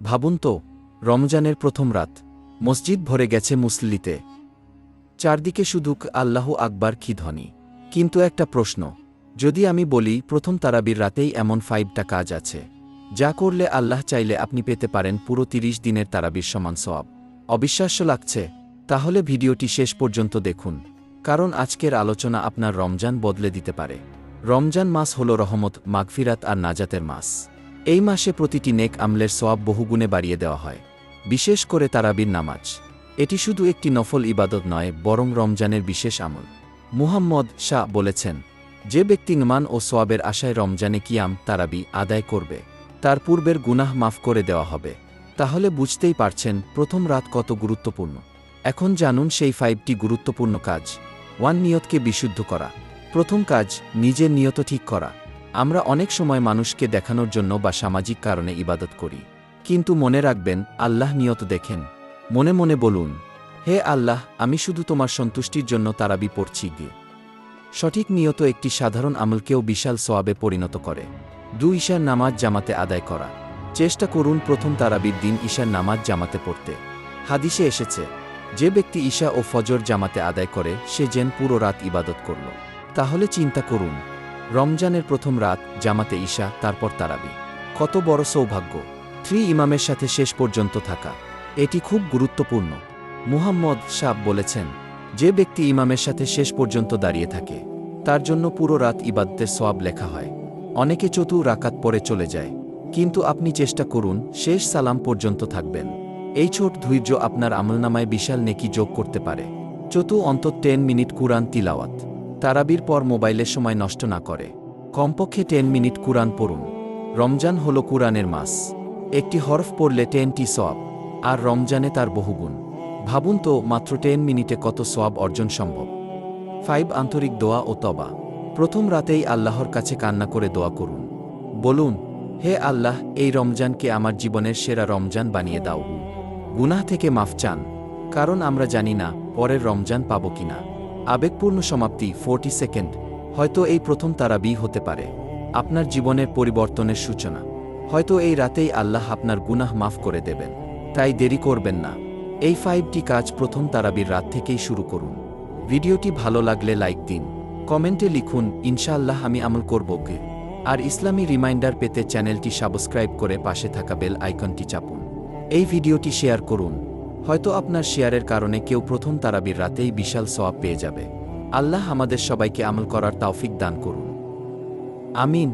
ভাবুন তো, রমজানের প্রথম রাত, মসজিদ ভরে গেছে মুসল্লিতে, চারদিকে শুধু আল্লাহু আকবার কি ধ্বনি। কিন্তু একটা প্রশ্ন, যদি আমি বলি প্রথম তারাবির রাতেই এমন 5টা কাজ আছে যা করলে আল্লাহ চাইলে আপনি পেতে পারেন পুরো 30 দিনের তারাবির সমান সওয়াব। অবিশ্বাস্য লাগছে? তাহলে ভিডিওটি শেষ পর্যন্ত দেখুন, কারণ আজকের আলোচনা আপনার রমজান বদলে দিতে পারে। রমজান মাস হল রহমত, মাগফিরাত আর নাজাতের মাস। এই মাসে প্রতিটি নেক আমলের সওয়াব বহুগুণে বাড়িয়ে দেওয়া হয়, বিশেষ করে তারাবির নামাজ। এটি শুধু একটি নফল ইবাদত নয়, বরং রমজানের বিশেষ আমল। মুহাম্মদ শাহ বলেছেন, যে ব্যক্তি ইমান ও সওয়াবের আশায় রমজানে কিয়াম তারাবি আদায় করবে, তার পূর্বের গুনাহ মাফ করে দেওয়া হবে। তাহলে বুঝতেই পারছেন প্রথম রাত কত গুরুত্বপূর্ণ। এখন জানুন সেই 5টি গুরুত্বপূর্ণ কাজ। 1. নিয়তকে বিশুদ্ধ করা। প্রথম কাজ, নিজের নিয়ত ঠিক করা। আমরা অনেক সময় মানুষকে দেখানোর জন্য বা সামাজিক কারণে ইবাদত করি, কিন্তু মনে রাখবেন আল্লাহ নিয়ত দেখেন। মনে মনে বলুন, হে আল্লাহ, আমি শুধু তোমার সন্তুষ্টির জন্য তারাবি পড়ছি গিয়ে। সঠিক নিয়ত একটি সাধারণ আমলকেও বিশাল সওয়াবে পরিণত করে। 2. ঈশার নামাজ জামাতে আদায় করা। চেষ্টা করুন প্রথম তারাবির দিন ঈশার নামাজ জামাতে পড়তে। হাদিসে এসেছে, যে ব্যক্তি ঈশা ও ফজর জামাতে আদায় করে সে যেন পুরো রাত ইবাদত করল। তাহলে চিন্তা করুন, রমজানের প্রথম রাত, জামাতে ঈশা, তারপর তারাবি, কত বড় সৌভাগ্য। 3. ইমামের সাথে শেষ পর্যন্ত থাকা। এটি খুব গুরুত্বপূর্ণ। মুহাম্মদ শাহ বলেছেন, যে ব্যক্তি ইমামের সাথে শেষ পর্যন্ত দাঁড়িয়ে থাকে তার জন্য পুরো রাত ইবাদতের সওয়াব লেখা হয়। অনেকে 4 রাকাত পরে চলে যায়, কিন্তু আপনি চেষ্টা করুন শেষ সালাম পর্যন্ত থাকবেন। এই ছোট ধৈর্য আপনার আমলনামায় বিশাল নেকি যোগ করতে পারে। 4. অন্তত 10 মিনিট কুরআন তিলাওয়াত। তারাবির পর মোবাইলের সময় নষ্ট না করে কমপক্ষে 10 মিনিট কুরআন পড়ুন। রমজান হল কুরআনের মাস। একটি হরফ পড়লে 10টি সওয়াব, আর রমজানে তার বহুগুণ। ভাবুন তো, মাত্র 10 মিনিটে কত সওয়াব অর্জন সম্ভব। 5. আন্তরিক দোয়া ও তওবা। প্রথম রাতেই আল্লাহর কাছে কান্না করে দোয়া করুন। বলুন, হে আল্লাহ, এই রমজানকে আমার জীবনের সেরা রমজান বানিয়ে দাও। গুনাহ থেকে মাফ চান, কারণ আমরা জানি না পরের রমজান পাব কিনা। আবেগপূর্ণ সমাপ্তি। 40 সেকেন্ড। হয়তো এই প্রথম তারাবি হতে পারে আপনার জীবনের পরিবর্তনের সূচনা। হয়তো এই রাতেই আল্লাহ আপনার গুনাহ মাফ করে দেবেন। তাই দেরি করবেন না, এই 5টি কাজ প্রথম তারাবির রাত থেকেই শুরু করুন। ভিডিওটি ভালো লাগলে লাইক দিন, কমেন্টে লিখুন ইনশাআল্লাহ আমি আমল করব। আর ইসলামী রিমাইন্ডার পেতে চ্যানেলটি সাবস্ক্রাইব করে পাশে থাকা বেল আইকনটি চাপুন। এই ভিডিওটি শেয়ার করুন, হয়তো আপনার শেয়ারের কারণে কেউ প্রথম তারাবির রাতেই বিশাল সওয়াব পেয়ে যাবে। আল্লাহ আমাদের সবাইকে আমল করার তৌফিক দান করুন। আমিন।